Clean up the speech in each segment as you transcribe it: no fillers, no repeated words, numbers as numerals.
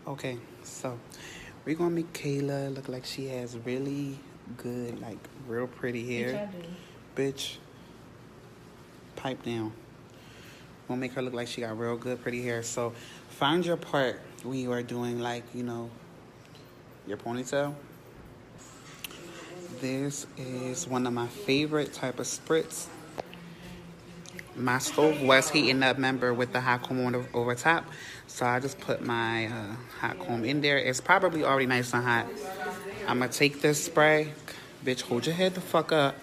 Okay, so we're gonna make Kayla look like she has really good, like real pretty hair. Bitch, pipe down. We'll make her look like she got real good pretty hair. So find your part when you are doing like, your ponytail. This is one of my favorite type of spritz. My stove was heating up, remember, with the hot comb over top. So I just put my hot comb in there. It's probably already nice and hot. I'm going to take this spray. Bitch, hold your head the fuck up.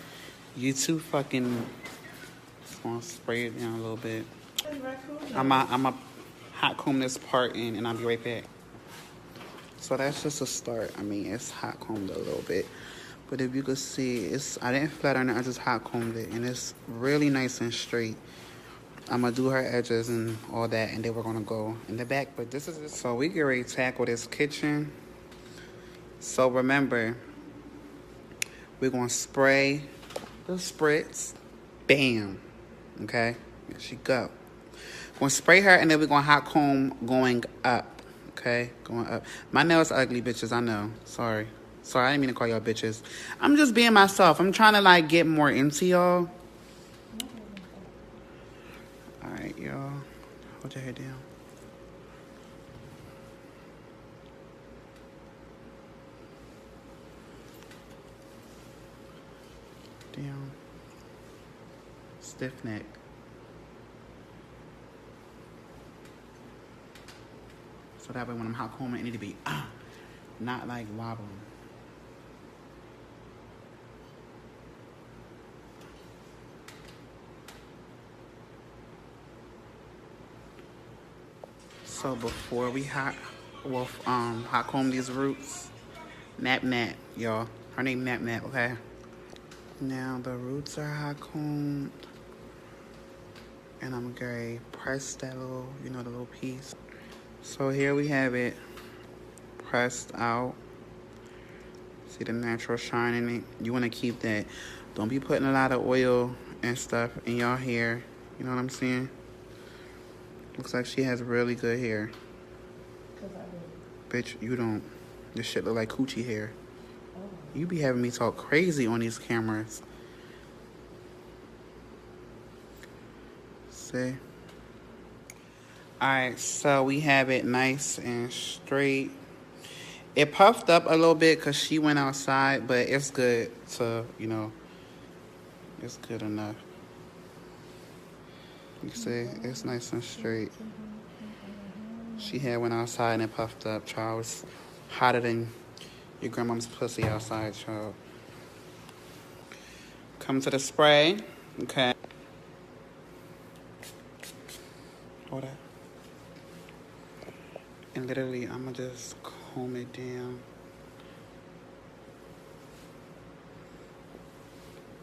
You too fucking... Just going to spray it down a little bit. I'm a hot comb this part in, and I'll be right back. So that's just a start. I mean, it's hot combed a little bit. But if you could see, I didn't flatten it, I just hot combed it. And it's really nice and straight. I'm going to do her edges and all that, and then we're going to go in the back. But this is it. So we get ready to tackle this kitchen. So remember, we're going to spray the spritz. Bam. Okay? Here she go. We're going to spray her, and then we're going to hot comb going up. Okay? Going up. My nails ugly, bitches, I know. Sorry, I didn't mean to call y'all bitches. I'm just being myself. I'm trying to, like, get more into y'all. All right, y'all. Hold your head down. Down. Stiff neck. So that way when I'm hot combing, it need to be, not like wobbling. So before we hot comb these roots, Nap, y'all. Her name Nap, okay? Now the roots are hot combed, and I'm gonna press that little, the little piece. So here we have it, pressed out. See the natural shine in it? You want to keep that. Don't be putting a lot of oil and stuff in your hair. You know what I'm saying? Looks like she has really good hair. Bitch, you don't. This shit look like coochie hair. You be having me talk crazy on these cameras. See? Alright, so we have it nice and straight. It puffed up a little bit because she went outside, but it's good to, it's good enough. You see, it's nice and straight. She had went outside and it puffed up, child. It's hotter than your grandma's pussy outside, child. Come to the spray, okay. Hold that. And literally, I'm gonna just comb it down.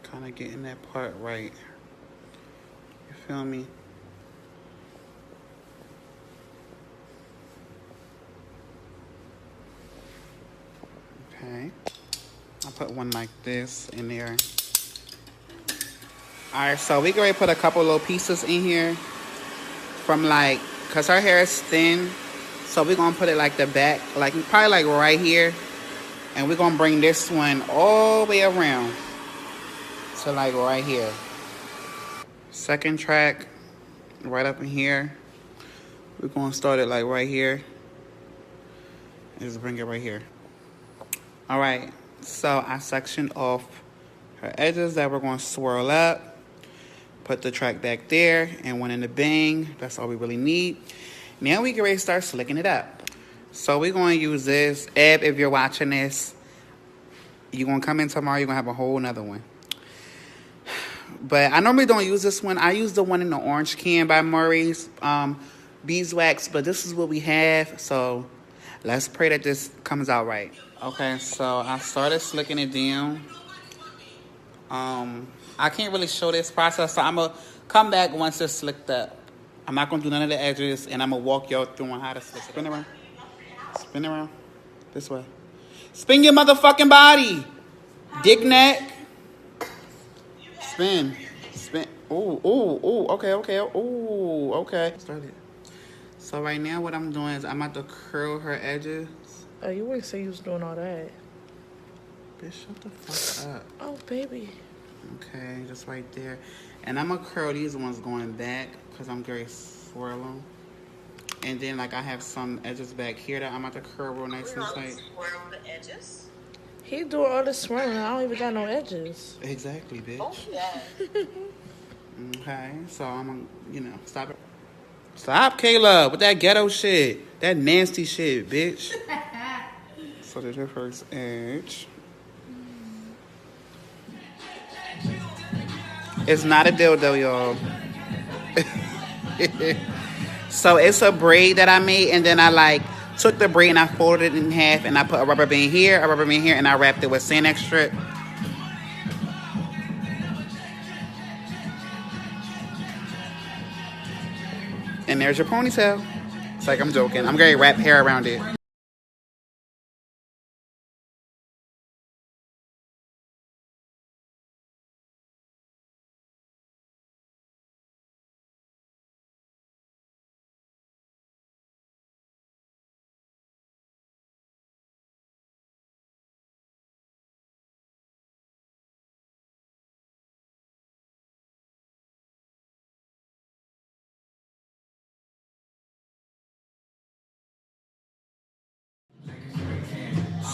Kind of getting that part right. You feel me? Okay. I'll put one like this in there. Alright, so we can already put a couple little pieces in here from cause her hair is thin. So we're gonna put it like the back, probably like right here. And we're gonna bring this one all the way around to like right here. Second track, right up in here. We're gonna start it like right here. And just bring it right here. All right, so I sectioned off her edges that we're gonna swirl up. Put the track back there and one in the bang. That's all we really need. Now we get ready to start slicking it up. So we're going to use this. Eb, if you're watching this, you're going to come in tomorrow, you're going to have a whole nother one. But I normally don't use this one. I use the one in the orange can by Murray's beeswax. But this is what we have. So let's pray that this comes out right. Okay, so I started slicking it down. I can't really show this process, so I'm going to come back once it's slicked up. I'm not going to do none of the edges, and I'm going to walk y'all through on how to slick it. Spin around. Spin around. This way. Spin your motherfucking body. Dick neck. Spin. Spin. Ooh. Okay. Ooh, okay. Started. So right now what I'm doing is I'm about to curl her edges. Oh, you wouldn't say you was doing all that. Bitch, shut the fuck up. Oh, baby. Okay, just right there. And I'm gonna curl these ones going back because I'm very swirl them. And then like I have some edges back here that I'm about to curl real nice and tight. Swirl the edges. He doing all this swirling. I don't even got no edges. Exactly, bitch. Oh yeah. Okay, so I'm gonna, you know, stop it. Stop, Kayla, with that ghetto shit. That nasty shit, bitch. So there's your first edge. It's not a dildo, y'all. So it's a braid that I made, and then I like took the braid and I folded it in half, and I put a rubber band here, and I wrapped it with Sanex strip. And there's your ponytail. It's like I'm joking. I'm going to wrap hair around it.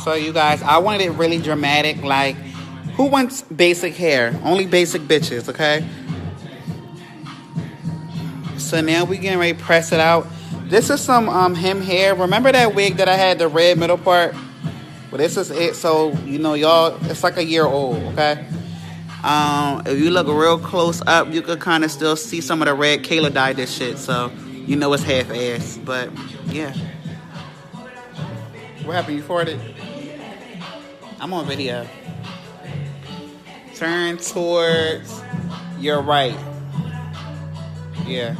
So you guys, I wanted it really dramatic. Like, who wants basic hair? Only basic bitches, okay? So now we getting ready to press it out. This is some hem hair. Remember that wig that I had, the red middle part? Well, this is it. So, you know, y'all, it's like a year old, okay? If you look real close up, you could kind of still see some of the red. Kayla dyed this shit, so you know it's half-ass. But, yeah. What happened? You farted? I'm on video. Turn towards your right. Yeah.